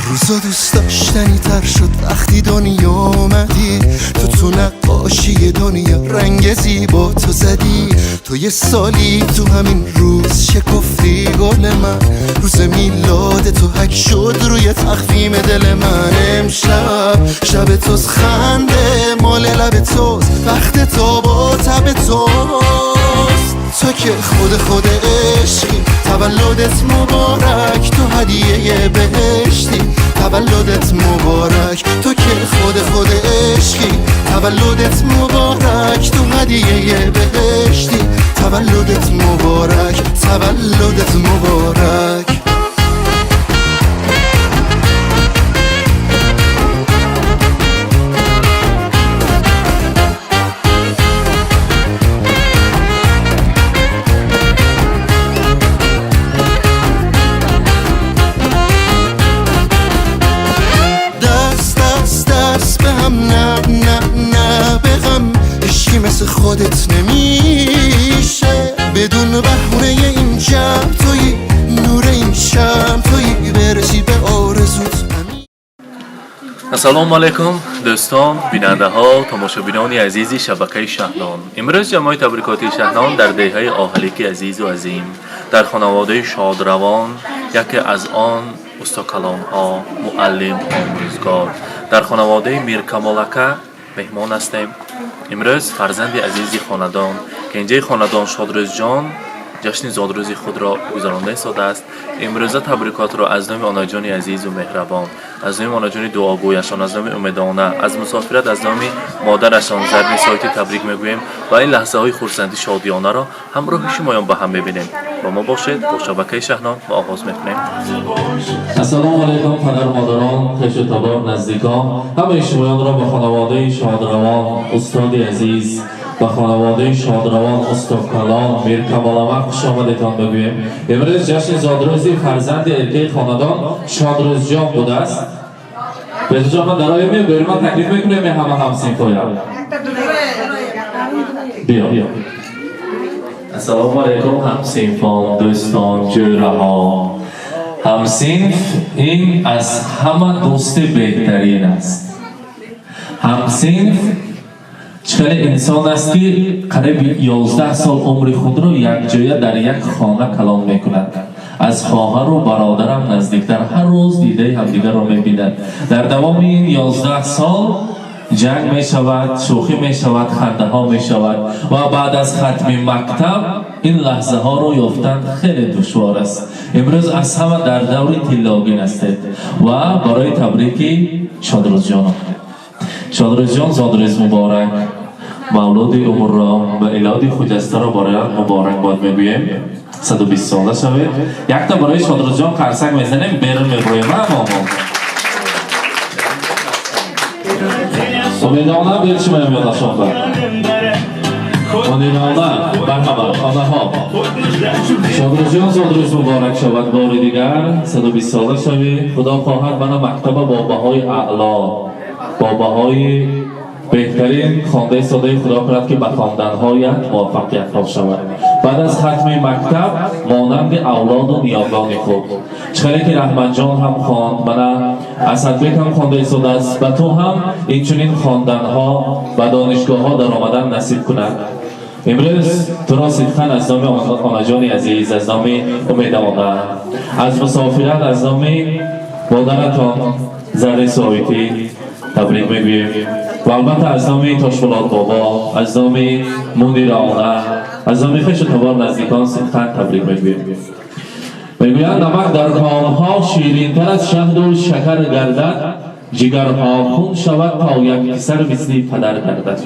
روزا دوست داشتنی تر شد وقتی دنیا اومدی تو نقاشی دنیا رنگ زیبا تو زدی. تو یه سالی تو همین روز شکفتی گل من، روز میلاد تو حک شد روی تخفیم دل من. امشب شب توز خنده مال لب توز، وقت تو با تب توست. تو که خود عشقی، تولدت مبارک، تو هدیه بهشتی، تولدت مبارک. تو که خود عشقی، تولدت مبارک، تو هدیه بهشتی، تولدت مبارک، تولدت مبارک. مثل خودت نمیشه بدون بهونه این شب، توی نور این شب، توی برسی به آرزوت. السلام علیکم دوستان، بیننده ها، تماشابینان عزیزی شبکه شهنان. امروز جمعی تبریکاتی شهنان در دهه آهلیک عزیز و عظیم در خانواده شادروان، یکی از آن استاکلان ها، معلم آموزگار در خانواده میرکمالکه مهمان هستیم. امروز فرزند عزیزی خاندان که اینجای خاندان شادروز جان جشن زادروزی خود را گذرانده ساده است. امروز تبریکات را از نام آنا جان عزیز و مهربان، از نام آنا جان دعاگویشان، از نام امیدانه، از مسافرت از نام مادرشان زرین سایتی تبریک میگوییم و این لحظه های خورسندی شادیانه را همراه شمایان با هم ببینیم. با ما باشید، با شبکه شهنان و آغاز میکنیم. السلام علیکم پدر مادران، خویش و تبار نزدیکان، همه شمایان را به خانواده شادروان استاد عزیز و خانواده شادروان استاکلان میرکمالامه خوش آمدتان بگوییم. امروز جشن زادروزی فرزند ارکه خاندان شادروز جان بوده است. بهتر جان من درای میگویم، من تکلیف میکنیم همه همسینفایم. بیا السلام علیکم همسینفان، دوستان، جوره ها. همسینف این از همه دوست بهترین است. همسینف چکل انسان است که قریب 11 سال عمر خود را یک جای در یک خانه کلان میکند. از خواهر و برادرم نزدیکتر هر روز دیده همدیگر را میبینند. در دوام این 11 سال جنگ می شود، شوخی می شود، خنده ها می شود و بعد از ختم مکتب این لحظه ها رو یافتن خیلی دشوار است. امروز از همه در دور تیلاگین هستید و برای تبریکی شادروز جان آمدید. شادروز جان زادروز مبارک، مولود عمر را و ایلاد خجسته را برای مبارک باد میگوییم. 120 ساله شوید. یک تا برای شادروز جان قرصک میزنیم، بیرون میبرویم. امیدانه بیل شما یادشان بر امیدانه برحبر آنه ها. شادروز جان زادروز مبارک شود بار دیگر. 120 ساله شوید. خدا خواهد من مکتب با بهای اعلا، با بهای بهترین خوانده ساده خدا کرد که به خواندن‌هایت موفقیت ها شود. بعد از ختم مکتب مانند اولاد و نیاگان خود، چخلی که رحمت جان هم خواند، من اسدبک هم خوانده ساده است، و تو هم این چنین خواندن‌ها و دانشگاه ها در آمدن نصیب کند. امروز تو را صدقاً از نام آنا جان عزیز، از نام امیدانه، از مسافرت، از نام مادرتان زرین سایتی تبریک میگوییم و البته از نام تاشفولاد بابا، از نام مدیرانه، از نام خویش و تبار نزدیکان صدقاً تبریک میگوییم. میگویند نمک در کامها شیرین تر از شهد و شکر گردد، جگرها خون شود تا یک پسر مثل پدر گردد.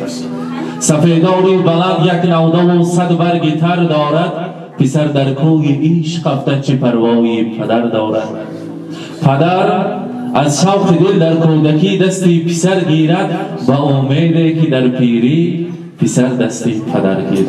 سفیداری بلند یک نوده و 100 برگی تر دارد، پسر در کوی عشق رفته چه پروای پدر دارد. پدر از شوق دل در کودکی دستی پسر گیرد، و امیده که در پیری پسر دستی پدر گیرد.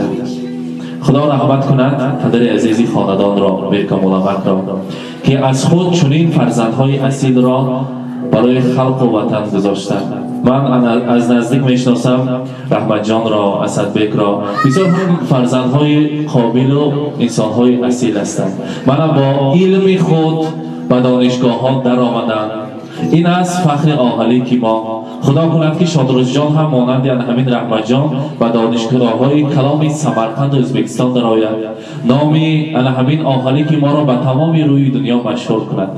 خدا رحمت کند پدر عزیزی خاندان را، میرکمالامه را، که از خود چنین فرزندهای اصیل را برای خلق و وطن گذاشتند. من از نزدیک میشناسم رحمت جان را، اسدبک را. بسیار هم فرزندهای قابل و انسانهای اصیل هستند. من با علم خود به دانشگاه ها در آمدند. این است فخر آهلی که ما خدا کند که شادروز جان هم مانند همین رحمت جان و دانشگاه های کلام سمرقند و ازبکستان در آید. نامی همین آهلی که ما را به تمام روی دنیا مشهور کند.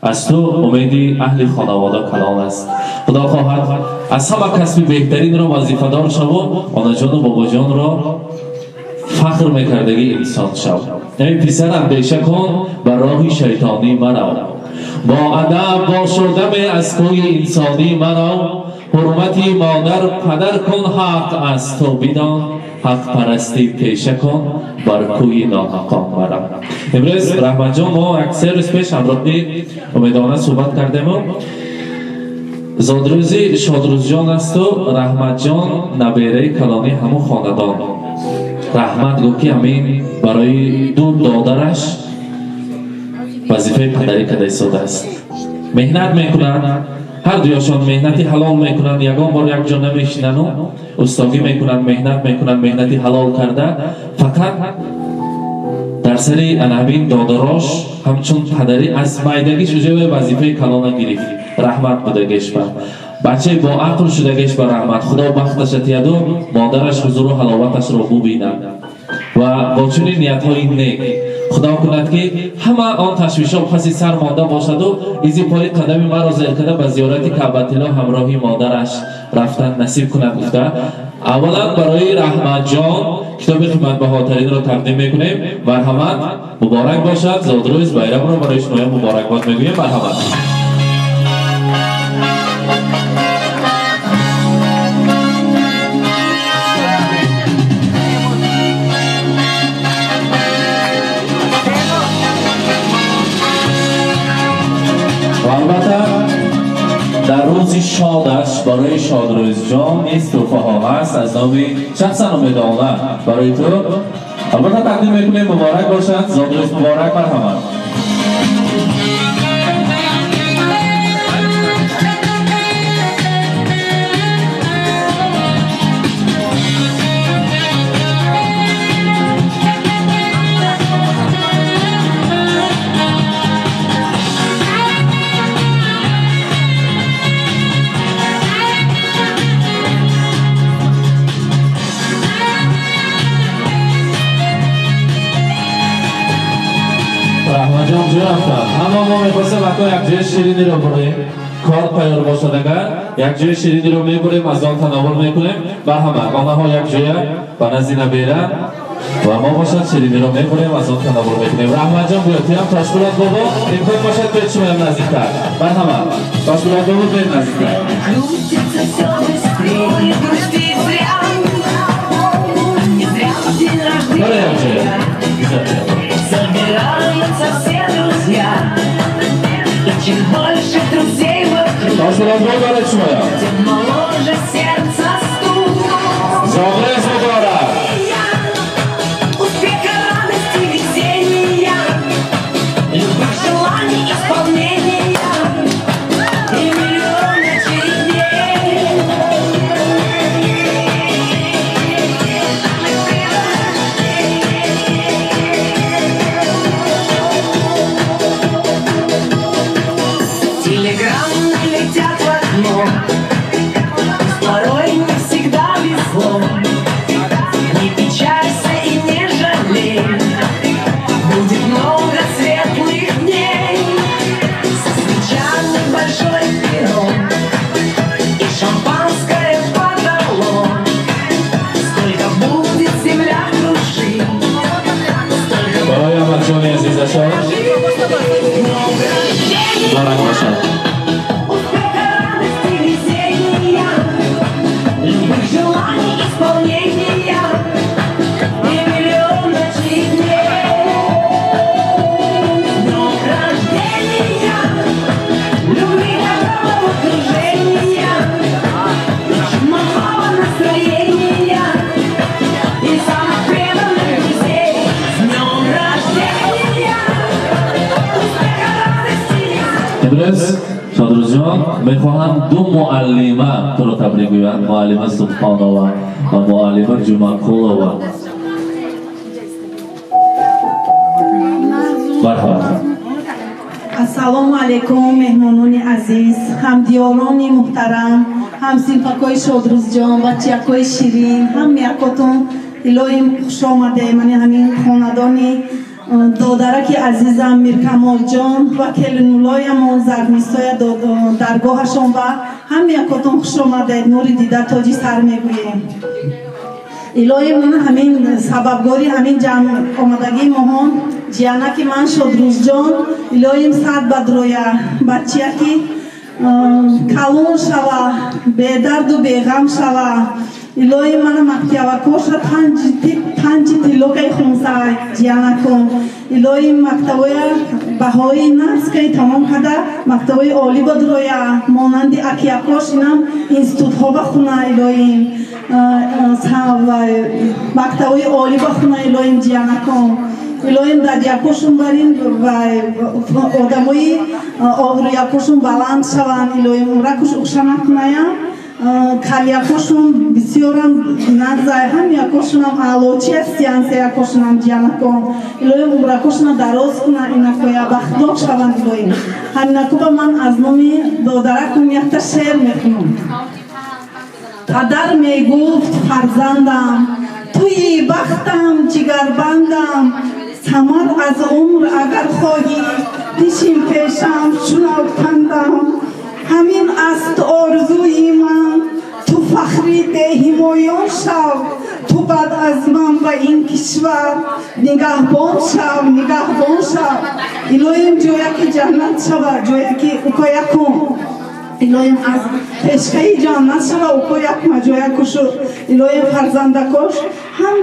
از تو امیدی اهل خانواده کلان است. خدا خواهد از همه کسب بهترین را وظیفه‌دار شو و آنا جان و بابا جان را فخر میکردگی انسان شو. ای پسر اندیشه کن بر راه شیطانی مرو، با ادب با شدم از کوی انسانی مرو. حرمتی مادر پدر کن حق از تو بدان، حق پرستی پیشه کن بر کوی ناحقان مرو. امروز رحمت جان ما اکثر روز پیش همراهی امیدانه صحبت کردیم. زادروزی شادروز جان است و رحمت جان نبیره کلانی همون خاندان. رحمت گفت که همین برای دو دادرش وظیفه پدری کده ایستاده است. مهنت میکنند، هر دویشان مهنتی حلال میکنند. یگان بار یک جا نمیشینند و استاگی میکنند، مهنت میکنند، مهنتی حلال کرده. فقط در سری همین دادراش همچون پدری از مایدگیش جوی وظیفه کلان گرفت. رحمت بودگیش با بچه با عقل شدگیش با رحمت. خدا بختش اتید و مادرش حضور و حلاوتش را ببیند و با چنین نیت های نیک خدا کند که همه آن تشویش ها پسی سر مانده باشد و ایزی پای قدمی مرا زیر کرده به زیارت کعبةالله همراهی مادرش رفتن نصیب کند. گفته اولا برای رحمت جان کتاب قیمت بهاترین را تقدیم میکنیم. مرحمت مبارک باشد. زادروز بیرم را برای شما مبارکباد میگویم. مرحمت. در روزی شادش برای شادروز جان نیست توفه ها هست از نامی شخصا امیدانه برای تو البته تقدیم میکنیم. مبارک باشد. زادروز مبارک. مرحمت. رحمت جان جوی رفتن. اما ما میخواستم وقتا یک جای شیرینی رو بریم کار پیار باشد. اگر یک جای شیرینی رو میبریم از آن تناول میکنیم. برهمه آنها ها یک جای به نزدی نبیره و ما باشد شیرینی رو میبریم از آن تناول میکنیم. رحمت جان بیاد تیم تاشبولت بابا امکان باشد بید شما هم نزدیکتر. برهمه تاشبولت بابا بید نزدیکتر. برای یک جای Собираются все друзья, и чем больше друзей вокруг, тем моложе сердце стук. Успеха, радости, везения, любых желаний, исполнения и миллион ночей и дней. Телеграммы летят в окно, порой не всегда везло. Не печалься и не жалей, будет много светлых дней. Со свечами большой пирог и шампанское подало. Сколько будет земля крушить, برای احمد جان عزیز شاد مبارک باشد. успеха, радости, везения, любых желаний, исполнения и миллион ночей и дней. С днем рождения, любви, доброго окружения, чумового настроения и самых преданных друзей. С днем рождения, успеха, радости. امروز شادروز جان میخواهم دو معلمه تو رو تبریک بگویم، معلمه سبحانова و معلمه جمعه‌خولova. مرحبا. السلام علیکم مهمانان عزیز، همدیاران محترم، همسینفکای شادروز جان، بچه‌کای شیرین، هم یکاتون الهیم خوش آمده. من همین خاندانی دادرک عزیزم میرکمال جان و کلینولایم زرمیستای درگاهشان و هم یکاتون خوش آمده. نوری دیده تاجی سر میگوییم. الهی من همین سببگاری همین جمع آمدگی ماهان جیانکی من شادروز جان الهیم صد بدرویا بچه که کلون شوا به درد و به غم شوا الهی من مکتوکوش پنج تلوکی خونسای جیانکون الهی مکتوی بهای نفس که تمام کده مکتوی عالی بدرویا مانند اکیاکوش اینم اینستیتوت ها بخونه الهی مکتوی عالی بخونه الهیم جیانکون الهیم در یکوشون برین و آدمای آور یکوشون بلند شوند الهیم رکوش اخشانه کنیم کل یکوشون بسیارم نزای هم یکوشون هم علوچی استیانس یکوشون هم جیانکون الهیم رکوشون دراز کنه اینکویا بخداق شوند الهیم همینکو من از نومی دادرکم یکتا شعر میخونم. پدر میگفت فرزندم توی بختم جگربندم ثمر از عمر اگر خواهی پیشیم پیشم شناختندم همین است آرزوی من تو فخری ده حمایان شو تو بعد از من و این کشور نگهبان شو الهیم جویا که جنت شود جویا که اکایا کن الهیم از عشقی جانت شد و یک مجوی کشو الهیم فرزنده کش هم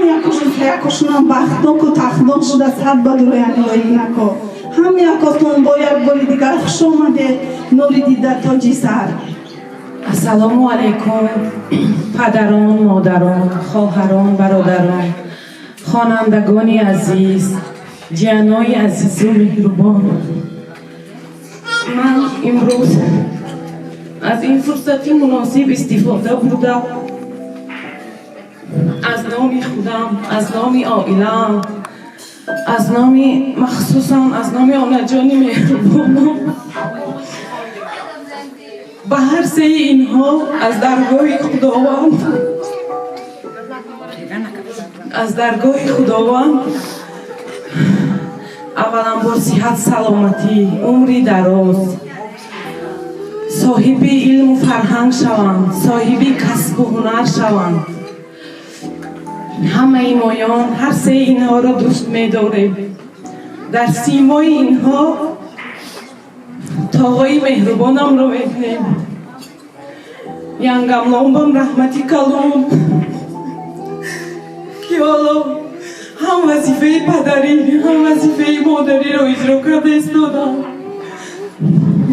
یکوشون بختناک و تخناک شده صد بدروی الهیم نکو هم یکاتون با یک باری دیگر خوش آمده نوری دیده تاجی سر. السلام علیکم پدران، مادران، خواهران، برادران، خوانندگان عزیز، جانای عزیز و مهربان. من امروز از این فرصتی مناسب استفاده بودم از نام خودم، از نام عائله‌ام، از نام مخصوصا از نام آنجان مهربانم به هر سه اینها از درگاه خداوند اولا بار صحت سلامتی عمری دراز صاحب علم و فرهنگ شوند صاحب کسب و هنر شوند. همه مایان هر سه اینها را دوست می‌داریم. در سیمای اینها تاغای مهربانم را می‌بینیم. ینگملانبم رحمتی کلام که حالا هم وظیفه پدری هم وظیفه مادری را اجرا کرده ایستادم.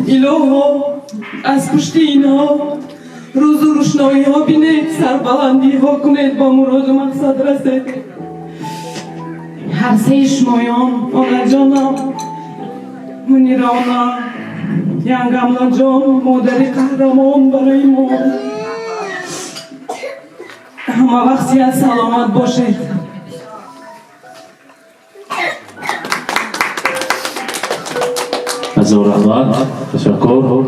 الها از پشت اینها روز و روشنایی ها بینید، سربلندی ها کنید، با مراد و مقصد رسید. هر سه شمایان، آقا جانم، منیرانا، ینگملا جان، مادر قهرمان برای ما همه وقت صحت سلامت باشید. بسیار رحمت، تشکر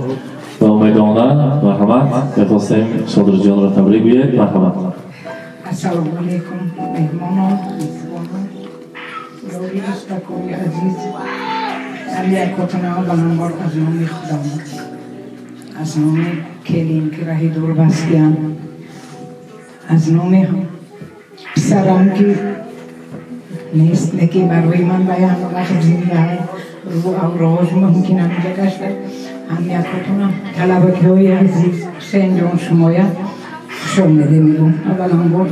و امیدانه مرحمت. میخواستیم شادروز جان را تبریک بگویید. مرحمت. السلام علیکم مهمانان، میزبانان، یاری اشتکوی عزیز، علی اکوتنا بلنبار از نام خداوند، از نام کلیم که رهی دور بستیم، از نام پسرم که نیست نکی برای من بیان وقت زنده رو اوراج ممکنم گشته. هم یکاتونم طلبکی های عزیز حسین جان شمایه خوش آمده میگم. اولا بود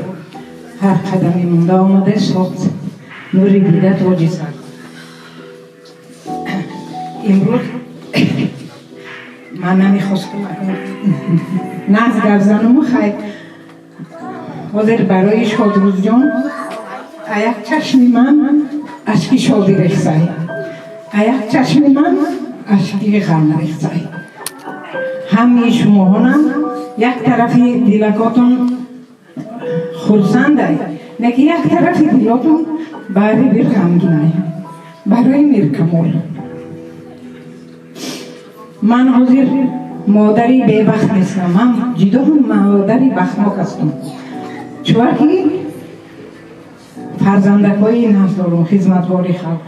هر قدمی مونده آمده ساخت نوری دیده تاجی سر. امروز من نمیخواستم ناز گرزنم خیلی حاضر برای شادروز جان ایک چشم من اشکی شادی رخصه، ایک چشم من اشکی غم رخصه. ҳамаи шумоҳонам як тарафи дилакотон хурсандай, неки як тарафи дилотон баъри бир ғамгинай. Барои Миркамол ман ҳозир модари бебахт нестам, ман ҷидо модари бахтнок ҳастам. чуа ки фарзандакҳои наздорум, хизматвори халқ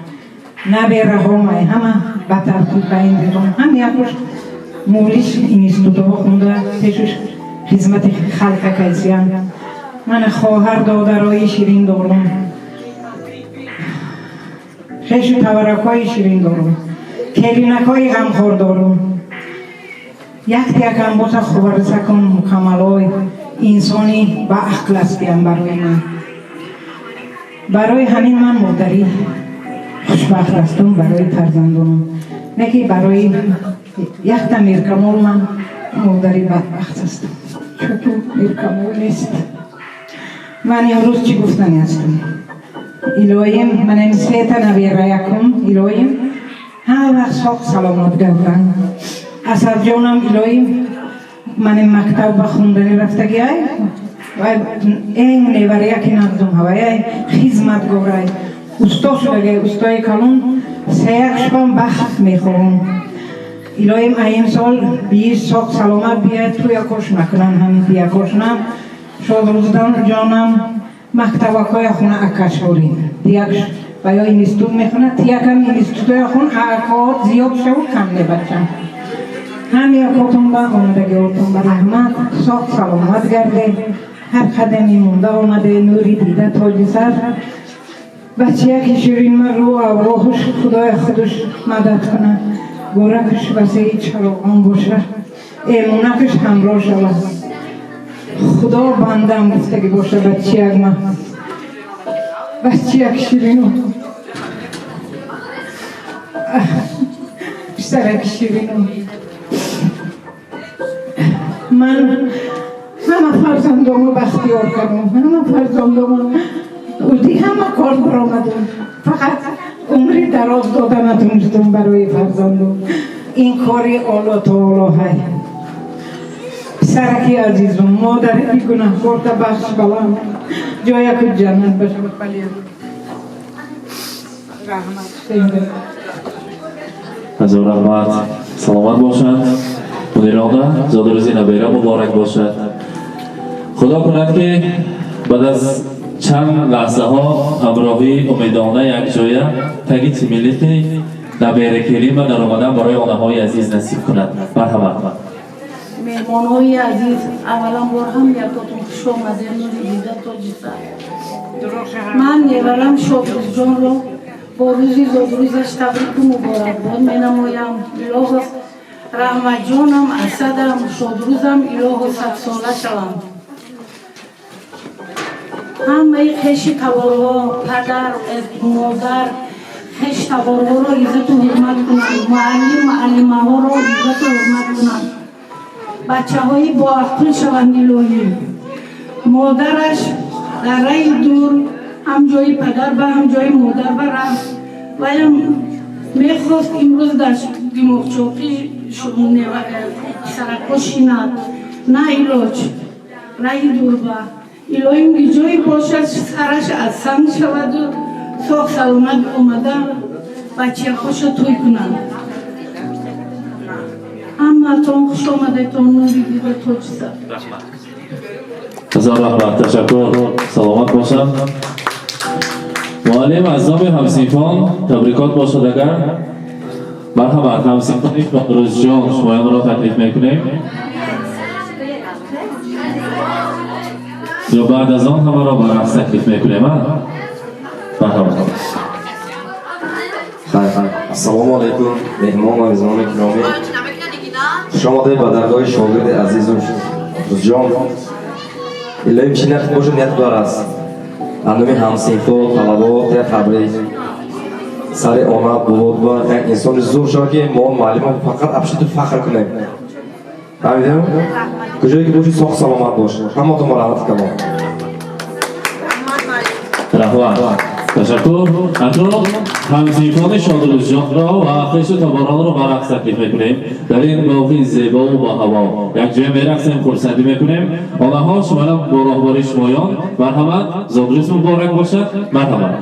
набераҳомай ҳама ба тартиб ба ин дидум, ҳам якуш мулиш институтҳо хунда пешуш хизмати халқа кайсиян. мана хоҳар додарои ширин дорум, хешу таваракҳои ширин дорум, келинакҳои ғамхор дорум. якам боса хубарисакун мукаммалой инсони ба ақл астиям барои ман. барои ҳамин ман модари хушбахт ҳастам барои фарзандонам, не ки барои якта Миркамол ман модари бадбахт ҳастам, чунки Миркамол нест. ман имрӯз чӣ гуфтани ҳастам? илоҳим манам сета набераякум, илоҳим ҳама вақт соғ саломат гавранд. асадҷонам илоҳим манам мактаб ба хундани рафтагиай вай эн неварияки нагдум ҳаваяй хизматгорай усто шудагай устои калон сеяк шубам бахт мехоҳам. илоҳим аин сол бииш соғ саломат бияд туя кош накунам, ҳамин бия кошнам шодрӯздан ҷонам мактабакҳоя хуна акашори тияк ба ё институт мехонад, тиякам институтоя хун акоот зиёд шаву кам небачам. ҳамин хотум ба омадагӣ ортум ба раҳмат, соғ саломат гарде, ҳар қадами монда омаде нури дида тоҷи сар. бачияки ширин мару авроҳуш худоя худуш мадад кунад, горакуш васеи чароғон боша, эмунакуш ҳамроҳ шавад. худо бандам гуфтагӣ боша бачияк ма, бачияк ширину, писараки ширину. ман ҳама фарзандомо бахтиёр кардам, ҳама фарзандомо уди ҳама кор баромадам, фақат умри дароз дода натунистам барои фарзандом. ин кори Алло таоло ҳай. писараки азизум, модараки гунаҳкорта бахш баланд, ҷояку ҷаннат башад. раҳмат. ҳазор раҳмат. саломат бошанд. мудирона зодирӯзи набера муборак бошад. худо кунад ки баъд аз чанд лаҳзаҳо ҳамроҳӣ умедона якҷоя таги тимилити наберакирӣ ва даромадан барои онаҳои азиз насиб кунад. марҳамат. меҳмонҳои азиз, аввалан бор ҳам якотун хуш омадед нури дида тоҷи сар. ман неварам Шодрӯзҷонро бо рӯзи зодрӯзаш табрику муборакбод менамоям. илоҳо раҳматҷонам, асадам, шодрӯзам илоҳо садсола шаванд. ҳамаи хеши таворҳо, падар, модар, хеш таворҳоро иззату ҳурмат кунанд, муаллим, муаллимаҳоро иззату ҳурмат кунанд. бачаҳои боақл шаванд илоҳӣ. модараш дар раи дур ҳам ҷои падар ба ҳам ҷои модар ба рафт, ваям мехост имрӯз дар димоғчоқӣ саракҳо шинад. на илоҷ раи дур ба илоҳим иҷои бошад сараш аз санг шаваду соғ саломат омада бачияхошо тӯй кунанд. ҳаматон хуш омадатон нури дида тоҷи сар. ҳазор раҳмат. ташаккур. саломат бошанд. муаллим аз номи ҳамсинфон табрикот бошад. агар марҳамат, ҳамсинфони Шодрӯзҷон шумоёнро таклиф мекунем. ё баъд аз он ҳамаро ба рақс таклиф мекунем. марҳамат. ассалому алайкум меҳмон ва мизмони киромӣ, хуш омадед ба даргоҳи шогирди азизум Шодрӯзҷон. илоҳим чӣ ният бошад ният дор аст. аз номи ҳамсинфо талабот як табрик сари омад буд ба як инсони зур шавад ки мо муаллимон фақат абшиту фахр кунем. фаҳмидем? куҷое ки боши соғ саломат бош. ҳаматон ба раҳмати калом. раҳмат. تشکر. اکنون همزیکان شادروزجان را و خیش تباران را برقص تکلیف میکنیم. در این گاوی زیبا و با هوا یک جای میرقصیم، خورسندی میکنیم. آنها شما با راهبری شمایان مرحمت، زادروز مبارک باشد. مرحمت.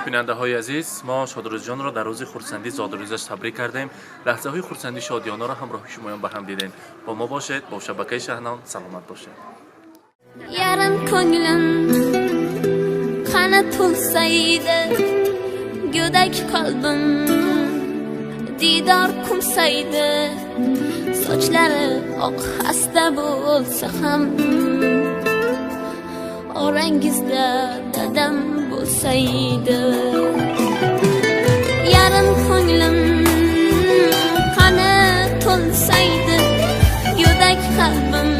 بیننده های عزیز، ما شادروز جان را در روز خورسندی زادروزش تبریک کردیم. لحظه های خورسندی شادیانه را همراه شمایان به هم دیدین. با ما باشید، با شبکه شهنان سلامت باشید. Yarim ko'nglim qani to'lsaydi, go'dak qalbim didor qumsaydi, sochlari oq xasta bo'lsa ham orangizda dadam bo'lsaydi. Yarim ko'nglim qani to'lsaydi, go'dak qalbim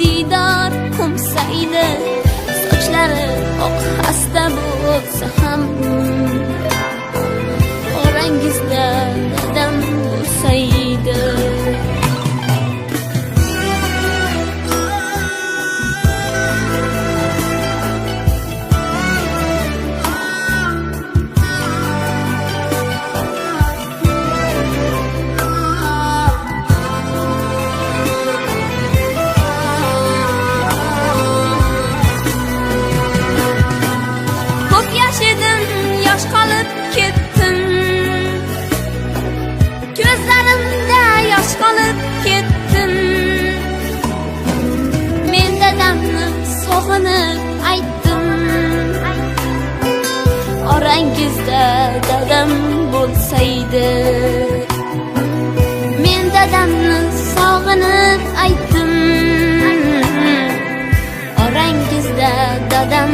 didor qumsaydi, sochlari oq xasta bo'lsa ham orangizda dadam bo'lsaydi. bo'lsaydi. Men dadamni sog'inib aytdim, orangizda dadam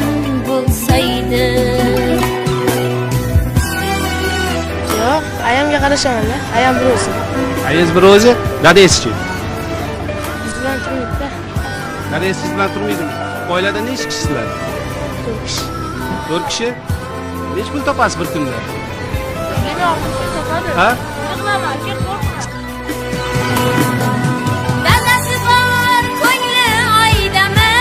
bo'lsaydi. Yo'q, ayamga qarashaman-da. Ayam bir o'zi. Ayangiz bir o'zi? Dadangizchi? Biz bilan turmaydi-da. Dadangiz siz bilan turmaydimi? Oilada necha kishisizlar? 4 kishi. 4 kishi? Necha pul topasiz bir kunda? Ha? Dadasi bor ko'ngli oydami,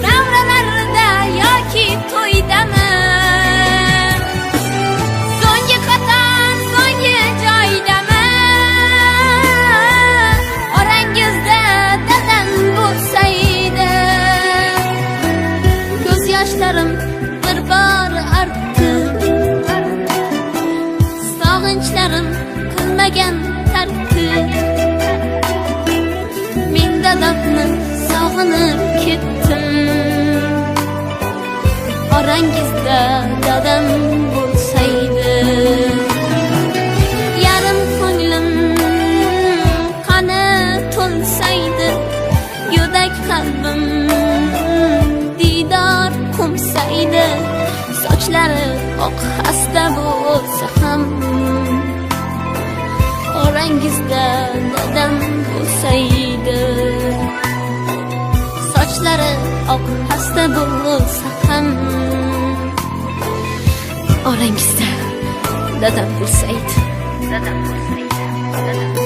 davralarda yoki to'ydami, so'nggi qadam so'nggi joydami, orangizda dadam bo'lsaydi. Ko'z yoshlarim bir bor artdi, sog'inchlarim kulmagan tartdi. Men dadamni sog'inib ketdim, orangizda dadam bo'lsaydi. Yarim ko'nglim qani to'lsaydi, go'dak qalbim diydor qo'msaydi. Sochlari oq xasta bo'lsa ham, orangizda dadam bo'lsaydi. Sochlari oq xasta bo'lsa ham, orangizda dadam bo'lsaydi. Dadam bo'lsaydi.